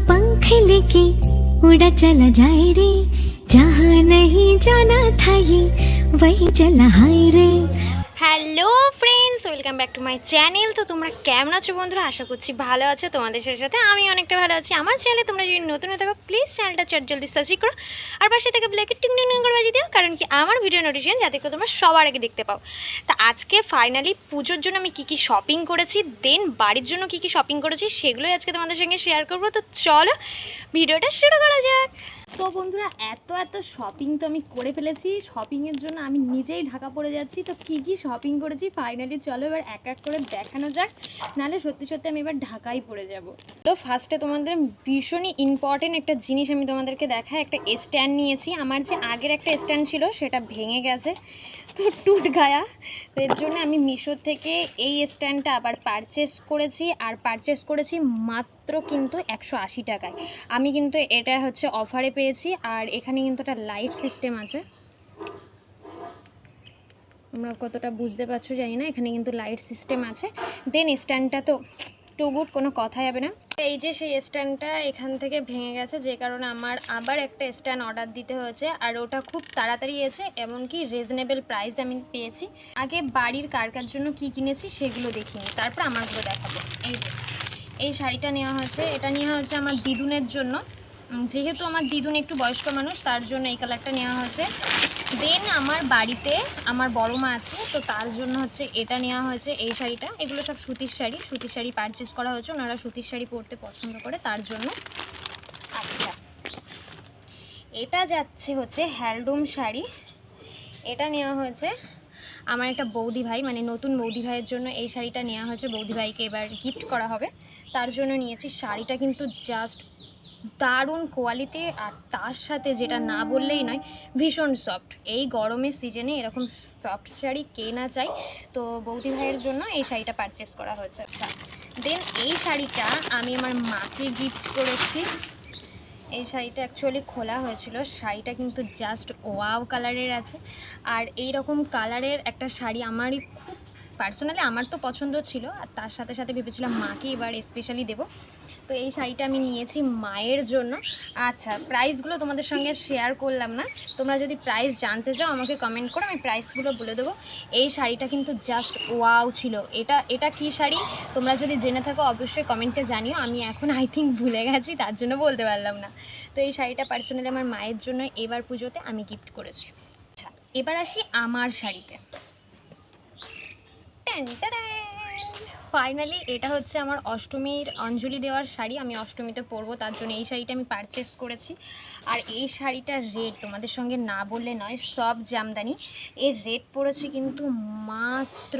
पंख लेके उड़ा चला जाए रे, जहाँ नहीं जाना था ये वही चला हाय रे। Hello friends, welcome back to my channel. তো তোমরা কেমন আছো বন্ধুরা? আশা করছি ভালো আছো। তোমাদের সাথে আমি অনেকটা ভালো আছি। আমার চ্যানেলে তোমরা যদি নতুন হয়ে থাকো প্লিজ চ্যানেলটা জলদি সাবস্ক্রাইব করো, আর পাশে থেকে বেল আইকন টিং টিং টিং করে বাজিয়ে দিও, কারণ কি আমার ভিডিও নোটিফিকেশন যাতে করে তোমরা সবার আগে দেখতে পাও। তা আজকে ফাইনালি পুজোর জন্য আমি কী শপিং করেছি, দেন বাড়ির জন্য কী শপিং করেছি সেগুলোই আজকে তোমাদের সঙ্গে শেয়ার করবো। তো চলো ভিডিওটা শুরু করা যাক। তো বন্ধুরা, এত শপিং তো আমি করে ফেলেছি। শপিংয়ের জন্য আমি নিজেই ঢাকা পড়ে যাচ্ছি। তো কী শপিং করেছি ফাইনালি চলো এবার এক এক করে দেখানো যাক, নাহলে সত্যি আমি এবার ঢাকাই পড়ে যাব। তো ফার্স্টে তোমাদের ভীষণই ইম্পর্টেন্ট একটা জিনিস আমি তোমাদেরকে দেখাই। একটা স্ট্যান্ড নিয়েছি। আমার যে আগের একটা স্ট্যান্ড ছিল সেটা ভেঙে গেছে, তো টুট গায়া। তো এর জন্য আমি মিশো থেকে এই স্ট্যান্ডটা আবার পারচেস করেছি, আর পারচেস করেছি মাত্র কিন্তু 180 টাকায়। আমি কিন্তু এটা হচ্ছে অফারে পেয়েছি। আর এখানে কিন্তু একটা লাইট সিস্টেম আছে, তোমরা কতটা বুঝতে পারছো জানি না। এখানে কিন্তু লাইট সিস্টেম আছে। দেন স্ট্যান্ডটা তো টু গুড, কোনো কথাই হবে না। এই যে সেই স্ট্যান্ডটা এখান থেকে ভেঙে গেছে, যে কারণে আমার আবার একটা স্ট্যান্ড অর্ডার দিতে হয়েছে। আর ওটা খুব তাড়াতাড়ি এসে, এমনকি রিজনেবল প্রাইস আমি পেয়েছি। আগে বাড়ির কার জন্য কি কিনেছি সেগুলো দেখিনি, তারপর আমারগুলো দেখাবো। এই শাড়িটা নেওয়া হয়েছে, এটা নেওয়া হয়েছে আমার দিদুনের জন্য। যেহেতু আমার দিদুন একটু বয়স্ক মানুষ, তার জন্য এই কালারটা নেওয়া হয়েছে। দেন আমার বাড়িতে আমার বড় মা আছে, তো তার জন্য হচ্ছে এটা নেওয়া হয়েছে, এই শাড়িটা। এগুলো সব সুতির শাড়ি পারচেস করা হয়েছে। ওনারা সুতির শাড়ি পরতে পছন্দ করে, তার জন্য। আচ্ছা, এটা যাচ্ছে হচ্ছে হ্যান্ডলুম শাড়ি। এটা নেওয়া হয়েছে আমার একটা বৌদি ভাই, মানে নতুন বৌদি ভাইয়ের জন্য এই শাড়িটা নেওয়া হয়েছে। বৌদি ভাইকে এবার গিফট করা হবে, তার জন্য নিয়েছি। শাড়িটা কিন্তু জাস্ট দারুণ কোয়ালিটি, আর তার সাথে যেটা না বললেই নয়, ভীষণ সফট। এই গরমের সিজনে এরকম সফট শাড়ি কে না চাই। তো বৌদি ভাইয়ের জন্য এই শাড়িটা পারচেস করা হয়েছে। আচ্ছা, দেন এই শাড়িটা আমি আমার মাকে গিফট করেছি। এই শাড়িটা অ্যাকচুয়ালি খোলা হয়েছিল। শাড়িটা কিন্তু জাস্ট ওয়াও কালারের আছে। আর এই রকম কালারের একটা শাড়ি আমারই খুব পার্সোনালি আমার তো পছন্দ ছিল, আর তার সাথে সাথে ভেবেছিলাম মাকে এবার স্পেশালি দেবো। তো এই শাড়িটা আমি নিয়েছি মায়ের জন্য। আচ্ছা, প্রাইসগুলো তোমাদের সঙ্গে শেয়ার করলাম না। তোমরা যদি প্রাইস জানতে চাও আমাকে কমেন্ট করো, আমি প্রাইসগুলো বলে দেবো। এই শাড়িটা কিন্তু জাস্ট ওয়াও ছিল। এটা কি শাড়ি তোমরা যদি জেনে থাকো অবশ্যই কমেন্টে জানিও। আমি এখন আই থিঙ্ক ভুলে গেছি, তার জন্য বলতে পারলাম না। তো এই শাড়িটা পার্সোনালি আমার মায়ের জন্য এবার পুজোতে আমি গিফট করেছি। আচ্ছা, এবার আসি আমার শাড়িতে। ফাইনালি এটা হচ্ছে আমার অষ্টমীর অঞ্জলি দেওয়ার শাড়ি। আমি অষ্টমীতে পরবো, তার জন্য এই শাড়িটা আমি পারচেস করেছি। আর এই শাড়িটার রেট তোমাদের সঙ্গে না বললে নয়, সব জামদানি। এর রেট পড়েছে কিন্তু মাত্র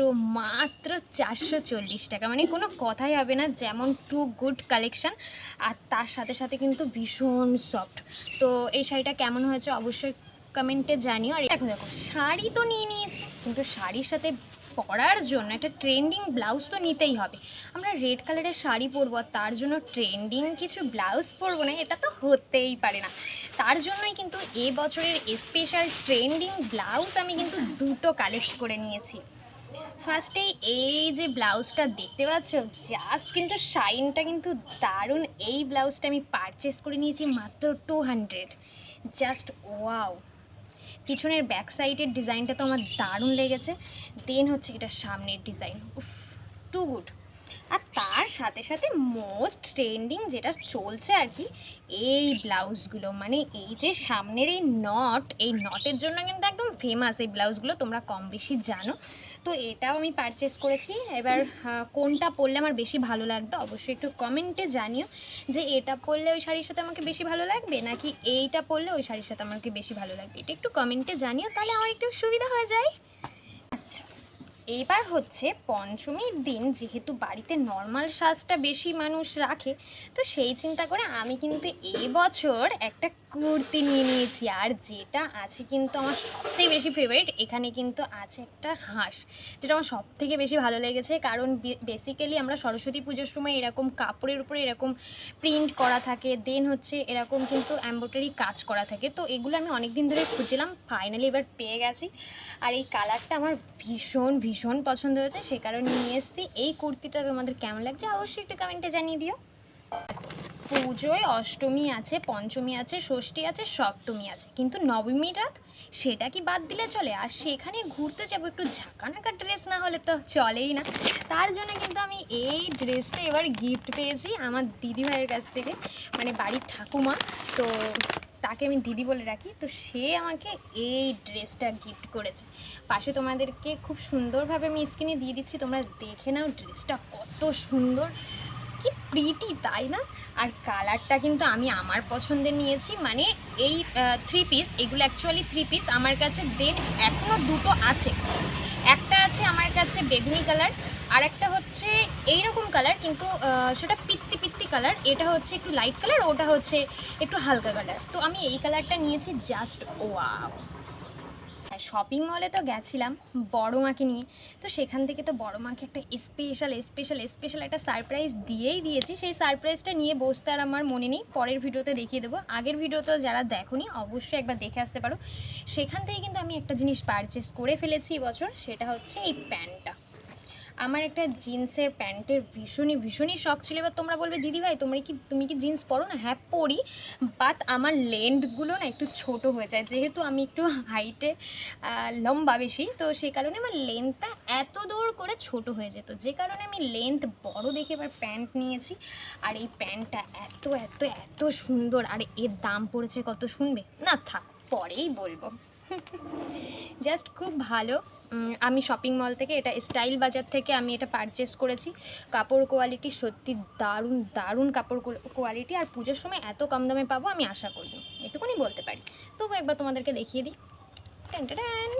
440 টাকা, মানে কোনো কথাই হবে না। যেমন টু গুড কালেকশান, আর তার সাথে সাথে কিন্তু ভীষণ সফট। তো এই শাড়িটা কেমন হয়েছে অবশ্যই কমেন্টে জানিও। আর দেখো শাড়ি তো নিয়ে নিয়েছি, কিন্তু শাড়ির সাথে পরার জন্য একটা ট্রেন্ডিং ব্লাউজ তো নিতেই হবে। আমরা রেড কালারের শাড়ি পরবো, আর তার জন্য ট্রেন্ডিং কিছু ব্লাউজ পরবো না, এটা তো হতেই পারে না। তার জন্যই কিন্তু এবছরের স্পেশাল ট্রেন্ডিং ব্লাউজ আমি কিন্তু দুটো কালেক্ট করে নিয়েছি। ফার্স্টেই এই যে ব্লাউজটা দেখতে পাচ্ছ, জাস্ট কিন্তু শাইনটা কিন্তু দারুণ। এই ব্লাউজটা আমি পারচেস করে নিয়েছি মাত্র 200। Just wow. পিছনের ব্যাক সাইডের ডিজাইনটা তো আমার দারুণ লেগেছে। দেন হচ্ছে এটা সামনের ডিজাইন, উফ, টু গুড। আর তার সাথে সাথে মোস্ট ট্রেন্ডিং যেটা চলছে আর কি, এই ব্লাউজগুলো। মানে এই যে সামনের এই নটের জন্য কিন্তু একদম ফেমাস এই ব্লাউজগুলো, তোমরা কম বেশি জানো। তো এটাও আমি পারচেস করেছি। এবার কোনটা পরলে আমার বেশি ভালো লাগবে অবশ্যই একটু কমেন্টে জানিও, যে এটা পরলে ওই শাড়ির সাথে আমাকে বেশি ভালো লাগবে, নাকি এইটা পরলে ওই শাড়ির সাথে আমাকে বেশি ভালো লাগবে। এটা একটু কমেন্টে জানিও, তাহলে আমার একটু সুবিধা হয়ে যায়। আচ্ছা, এবার হচ্ছে পঞ্চমীর দিন, যেহেতু বাড়িতে নর্মাল সাজটা বেশি মানুষ রাখে, তো সেই চিন্তা করে আমি কিন্তু এবছর একটা কুর্তি নিয়ে নিয়েছি। আর যেটা আছে কিন্তু আমার সবথেকে বেশি ফেভারিট, এখানে কিন্তু আছে একটা হাঁস, যেটা আমার সবথেকে বেশি ভালো লেগেছে। কারণ বেসিক্যালি আমরা সরস্বতী পুজোর সময় এরকম কাপড়ের উপরে এরকম প্রিন্ট করা থাকে, দেন হচ্ছে এরকম কিন্তু এমব্রয়ডারি কাজ করা থাকে। তো এগুলো আমি অনেক দিন ধরে খুঁজছিলাম, ফাইনালি এবার পেয়ে গেছি। আর এই কালারটা আমার ভীষণ পছন্দ হয়েছে, সে কারণে নিয়ে এসেছি। এই কুর্তিটা তোমাদের কেমন লাগছে অবশ্যই একটু কমেন্টে জানিয়ে দিও। পুজোয় অষ্টমী আছে, পঞ্চমী আছে, ষষ্ঠী আছে, সপ্তমী আছে, কিন্তু নবমী রাত সেটা কি বাদ দিলে চলে? আর সেখানে ঘুরতে যাবো, একটু ঝাঁকানাকা ড্রেস না হলে তো চলেই না। তার জন্য কিন্তু আমি এই ড্রেসটা এবার গিফট পেয়েছি আমার দিদিভাইয়ের কাছ থেকে, মানে বাড়ির ঠাকুমা, তো তাকে আমি দিদি বলে রাখি। তো সে আমাকে এই ড্রেসটা গিফট করেছে। পাশে তোমাদেরকে খুব সুন্দরভাবে আমি স্ক্রিনে দিয়ে দিচ্ছি, তোমরা দেখে নাও ড্রেসটা কত সুন্দর, কি প্রিটি, তাই না? আর কালারটা কিন্তু আমি আমার পছন্দের নিয়েছি, মানে এই 3 পিস, এগুলো অ্যাকচুয়ালি 3 পিস আমার কাছে। দেন এখনও দুটো আছে, একটা আছে আমার কাছে বেগুনি কালার, আর একটা হচ্ছে এইরকম কালার, কিন্তু সেটা পিত্তি পিত্তি কালার, এটা হচ্ছে একটু লাইট কালার, ওটা হচ্ছে একটু হালকা কালার। তো আমি এই কালারটা নিয়েছি, জাস্ট ওয়াও। শপিং মলে তো গেছিলাম বড় মাকে নিয়ে, তো সেখান থেকে তো বড় মাকে একটা স্পেশাল একটা সারপ্রাইজ দিয়েই দিয়েছি। সেই সারপ্রাইজটা নিয়ে বসতে আর আমার মনে নেই, পরের ভিডিওতে দেখিয়ে দেবো। আগের ভিডিওতে যারা দেখোনি অবশ্যই একবার দেখে আসতে পারো। সেখান থেকে কিন্তু আমি একটা জিনিস পারচেস করে ফেলেছি এবছর, সেটা হচ্ছে এই প্যান্টটা। আমার একটা জিন্সের প্যান্টের ভীষণই শখ ছিল। এবার তোমরা বলবে দিদিভাই তুমি কি জিন্স পরো না? হ্যাঁ পরি, বাট আমার লেন্থগুলো না একটু ছোট হয়ে যায়, যেহেতু আমি একটু হাইটে লম্বা বেশি, তো সেই কারণে আমার লেন্থটা এত দূর করে ছোট হয়ে যেত, যে কারণে আমি লেন্থ বড় দেখে এবার প্যান্ট নিয়েছি। আর এই প্যান্টটা এত এত এত সুন্দর, আর এর দাম পড়েছে কত শুনবে না? থাক, পরেই বলবো। জাস্ট খুব ভালো। আমি শপিং মল থেকে, এটা স্টাইল বাজার থেকে আমি এটা পারচেস করেছি। কাপড় কোয়ালিটি সত্যি দারুণ কাপড় কোয়ালিটি, আর পুজোর সময় এত কম দামে পাবো আমি আশা করিনি, এটুকুনি বলতে পারি। তবু একবার তোমাদেরকে দেখিয়ে দিই। টান।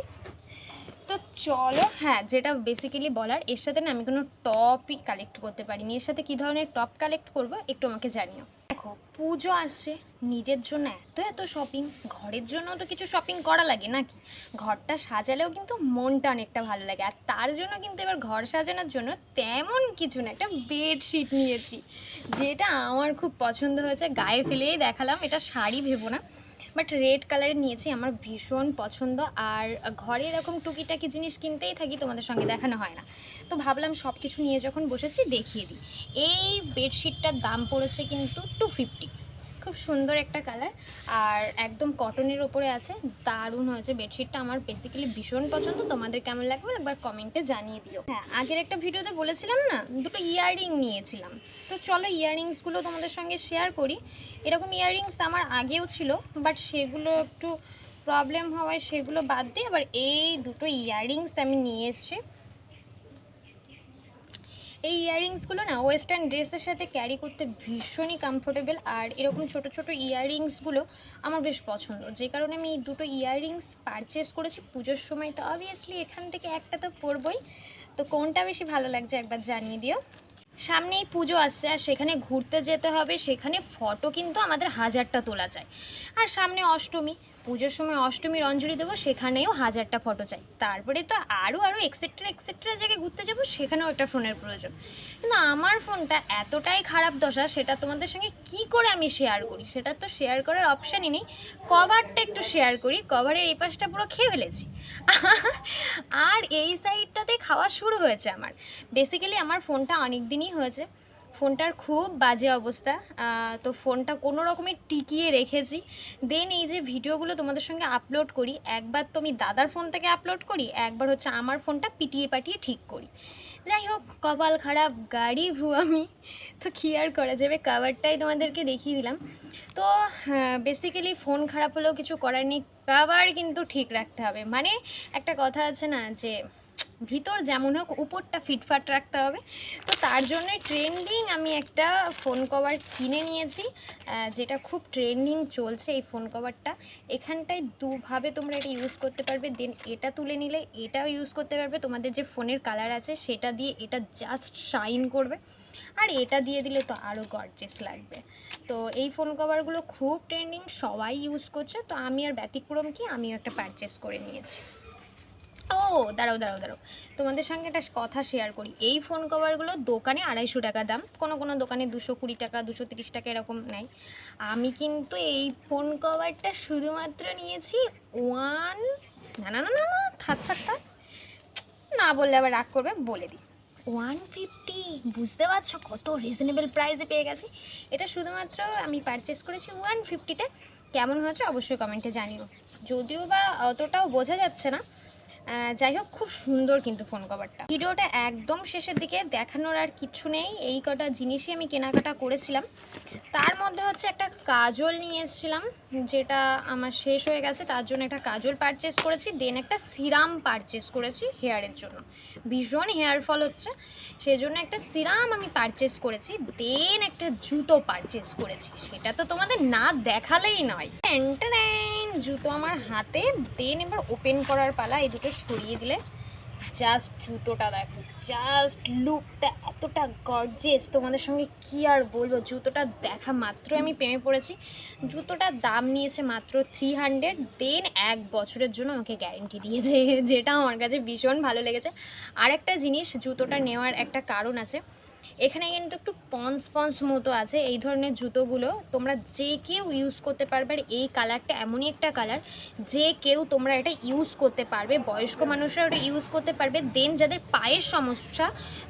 তো চলো, হ্যাঁ, যেটা বেসিক্যালি বলার, এর সাথে না আমি কোনো টপই কালেক্ট করতে পারিনি। এর সাথে কী ধরনের টপ কালেক্ট করবো একটু আমাকে জানিও। দেখো, পুজো আসছে, নিজের জন্য এত শপিং, ঘরের জন্য তো কিছু শপিং করা লাগে নাকি? ঘরটা সাজালেও কিন্তু মনটা অনেকটা ভালো লাগে। আর তার জন্য কিন্তু এবার ঘর সাজানোর জন্য তেমন কিছু না, একটা বেডশিট নিয়েছি, যেটা আমার খুব পছন্দ হয়েছে। গায়ে ফেলেই দেখালাম, এটা শাড়ি ভেবো না, বাট রেড কালারের নিয়েছি, আমার ভীষণ পছন্দ। আর ঘরে এরকম টুকিটাকি জিনিস কিনতেই থাকি, তোমাদের সঙ্গে দেখানো হয় না, তো ভাবলাম সব কিছু নিয়ে যখন বসেছি দেখিয়ে দিই। এই বেডশিটটার দাম পড়েছে কিন্তু 250, খুব সুন্দর একটা কালার, আর একদম কটনের ওপরে আছে, দারুণ হয়েছে বেডশিটটা। আমার বেসিক্যালি ভীষণ পছন্দ। তোমাদের কেমন লাগবে একবার কমেন্টে জানিয়ে দিও। হ্যাঁ, আগের একটা ভিডিওতে বলেছিলাম না, দুটো ইয়াররিং নিয়েছিলাম, তো চলো ইয়াররিংসগুলো তোমাদের সঙ্গে শেয়ার করি। এরকম ইয়াররিংস আমার আগেও ছিল, বাট সেগুলো একটু প্রবলেম হওয়ায় সেগুলো বাদ দিয়ে আবার এই দুটো ইয়াররিংস আমি নিয়ে এসেছি। এই ইয়াররিংসগুলো না ওয়েস্টার্ন ড্রেসের সাথে ক্যারি করতে ভীষণই কমফোর্টেবল, আর এরকম ছোট ছোট ইয়াররিংসগুলো আমার বেশ পছন্দ, যে কারণে আমি এই দুটো ইয়াররিংস পারচেস করেছি পুজোর সময়। তো অবভিয়াসলি এখান থেকে একটা তো পরবই, তো কোনটা বেশি ভালো লাগছে একবার জানিয়ে দিও। সামনেই পুজো আসছে, আর সেখানে ঘুরতে যেতে হবে, সেখানে ফটো কিন্তু আমাদের 1000টা তোলা যায়। আর সামনে অষ্টমী, পুজোর সময় অষ্টমীর অঞ্জলি দেবো, সেখানেও 1000টা ফটো চাই। তারপরে তো আরও এক্সেট্রা জায়গায় ঘুরতে যাবো, সেখানেও একটা ফোনের প্রয়োজন। কিন্তু আমার ফোনটা এতটাই খারাপ দশা, সেটা তোমাদের সঙ্গে কি করে আমি শেয়ার করি, সেটা তো শেয়ার করার অপশানই নেই। কভারটা একটু শেয়ার করি, কভারের এই পাশটা পুরো খেয়ে ফেলেছি, আর এই সাইডটাতে খাওয়া শুরু হয়েছে আমার। বেসিক্যালি আমার ফোনটা অনেক দিনই হয়েছে, ফোনটার খুব বাজে অবস্থা, তো ফোনটা কোনো রকমের টিকিয়ে রেখেছি। দেন এই যে ভিডিওগুলো তোমাদের সঙ্গে আপলোড করি, একবার তো আমি দাদার ফোন থেকে আপলোড করি, একবার হচ্ছে আমার ফোনটা পিটিয়ে পাটিয়ে ঠিক করি। যাই হোক, কপাল খারাপ, গাড়ি ভুয়ামি, তো কী আর করা যাবে, কাভারটাই তোমাদেরকে দেখিয়ে দিলাম। তো বেসিক্যালি ফোন খারাপ হলেও কিছু করার নেই, কাভার কিন্তু ঠিক রাখতে হবে। মানে একটা কথা আছে না, যে ভিতর যেমন হোক উপরটা ফিটফাট রাখতে হবে। তো তার জন্য ট্রেন্ডিং আমি একটা ফোন কভার কিনে নিয়েছি, যেটা খুব ট্রেন্ডিং চলছে এই ফোন কভারটা। এখানটায় দুভাবে তোমরা এটা ইউজ করতে পারবে, দেন এটা তুলে নিলে এটাও ইউজ করতে পারবে। তোমাদের যে ফোনের কালার আছে সেটা দিয়ে এটা জাস্ট শাইন করবে, আর এটা দিয়ে দিলে তো আরও গর্জিয়াস লাগবে। তো এই ফোন কভারগুলো খুব ট্রেন্ডিং, সবাই ইউজ করছে, তো আমি আর ব্যতিক্রম কি, আমিও একটা পারচেস করে নিয়েছি। ও দাঁড়াও, তোমাদের সঙ্গে একটা কথা শেয়ার করি। এই ফোন কভারগুলো দোকানে 250 টাকা দাম, কোনো দোকানে 220 টাকা 230 টাকা এরকম নেয়। আমি কিন্তু এই ফোন কভারটা শুধুমাত্র নিয়েছি না থাক, না বললে আবার রাগ করবে, বলে দিই, 150, বুঝতে পারছো কত রিজনেবল প্রাইসে পেয়ে গেছি। এটা শুধুমাত্র আমি পারচেস করেছি 150-তে। কেমন হয়েছে অবশ্যই কমেন্টে জানিও, যদিও বা অতটাও বোঝা যাচ্ছে না। যাই হোক, খুব সুন্দর কিন্তু ফোন কভারটা। ভিডিওটা একদম শেষের দিকে দেখানোর আর কিছু নেই, এই কটা জিনিসই আমি কেনাকাটা করেছিলাম। তার মধ্যে হচ্ছে একটা কাজল নিয়ে এসেছিলাম, যেটা আমার শেষ হয়ে গেছে, তার জন্য একটা কাজল পারচেস করেছি। দেন একটা সিরাম পারচেস করেছি হেয়ারের জন্য, ভীষণ হেয়ার ফল হচ্ছে সেই জন্য একটা সিরাম আমি পারচেস করেছি। দেন একটা জুতো পারচেস করেছি, সেটা তো তোমাদের না দেখালেই নয়। জুতো আমার হাতে। দেন এবার ওপেন করার পালা। এই দুটো সরিয়ে দিলে জাস্ট জুতোটা দেখো, জাস্ট লুকটা এতটা গর্জিয়াস, তোমাদের সঙ্গে কি আর বলবো। জুতোটা দেখা মাত্র আমি প্রেমে পড়েছি। জুতোটার দাম নিয়েছে মাত্র 300। দেন 1 বছরের জন্য আমাকে গ্যারেন্টি দিয়েছে, যেটা আমার কাছে ভীষণ ভালো লেগেছে। আর একটা জিনিস, জুতোটা নেওয়ার একটা কারণ আছে, এখানে কিন্তু একটু পন্স পন্স মতো আছে। এই ধরনের জুতোগুলো তোমরা যে কেউ ইউজ করতে পারবে, আর এই কালারটা এমনই একটা কালার যে কেউ তোমরা এটা ইউজ করতে পারবে, বয়স্ক মানুষরা এটা ইউজ করতে পারবে। দেন যাদের পায়ের সমস্যা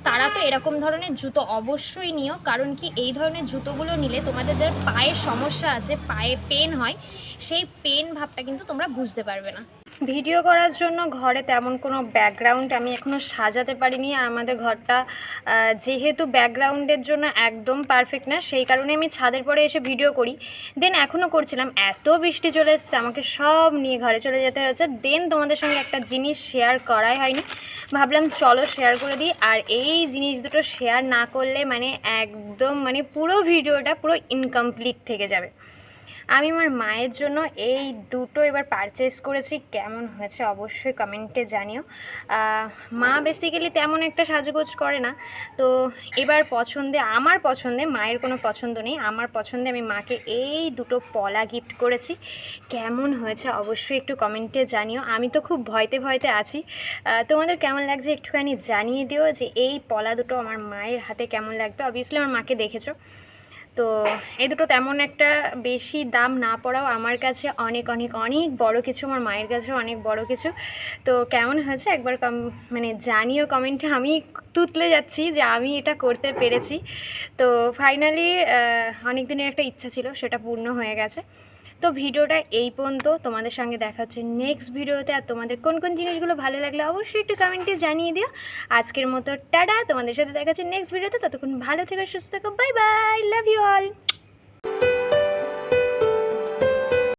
তারা তো এরকম ধরনের জুতো অবশ্যই নিও, কারণ কি এই ধরনের জুতোগুলো নিলে তোমাদের যার পায়ের সমস্যা আছে, পায়ে পেন হয়, সেই পেন ভাবটা কিন্তু তোমরা বুঝতে পারবে না। ভিডিও করার জন্য ঘরে তেমন কোনো ব্যাকগ্রাউন্ড আমি এখনও সাজাতে পারিনি, আর আমাদের ঘরটা যেহেতু ব্যাকগ্রাউন্ডের জন্য একদম পারফেক্ট না, সেই কারণে আমি ছাদের পরে এসে ভিডিও করি। দেন এখনও করছিলাম, এত বৃষ্টি চলে এসছে, আমাকে সব নিয়ে ঘরে চলে যেতে হয়েছে। দেন তোমাদের সঙ্গে একটা জিনিস শেয়ার করাই হয়নি, ভাবলাম চলো শেয়ার করে দিই। আর এই জিনিস দুটো শেয়ার না করলে মানে একদম মানে পুরো ভিডিওটা পুরো ইনকমপ্লিট থেকে যাবে। আমি আমার মায়ের জন্য এই দুটো এবার পারচেস করেছি, কেমন হয়েছে অবশ্যই কমেন্টে জানিও। মা বেসিক্যালি তেমন একটা সাজগোজ করে না, তো এবার আমার পছন্দে, মায়ের কোনো পছন্দ নেই, আমার পছন্দে আমি মাকে এই দুটো পলা গিফট করেছি। কেমন হয়েছে অবশ্যই একটু কমেন্টে জানিও। আমি তো খুব ভয়তে আছি, তোমাদের কেমন লাগছে একটুখানি জানিয়ে দিও যে এই পলা দুটো আমার মায়ের হাতে কেমন লাগবে। অবভিয়াসলি আমার মাকে দেখেছো, তো এই দুটো তেমন একটা বেশি দাম না পড়াও আমার কাছে অনেক অনেক অনেক বড় কিছু, আমার মায়ের কাছেও অনেক বড় কিছু। তো কেমন হয়েছে একবার মানে জানিও কমেন্টে। আমি তুতলে যাচ্ছি যে আমি এটা করতে পেরেছি। তো ফাইনালি অনেক দিনের একটা ইচ্ছা ছিল, সেটা পূর্ণ হয়ে গেছে। তো ভিডিওটা এই পর্যন্ত, তোমাদের সঙ্গে দেখা হচ্ছে নেক্সট ভিডিওতে। আর তোমাদের কোন কোন জিনিসগুলো ভালো লাগলে অবশ্যই একটু কমেন্টে জানিয়ে দিও। আজকের মতো টাটা, তোমাদের সাথে দেখা হচ্ছে নেক্সট ভিডিওতে। ততক্ষণ ভালো থেকো, সুস্থ থেকো, bye bye, love you all.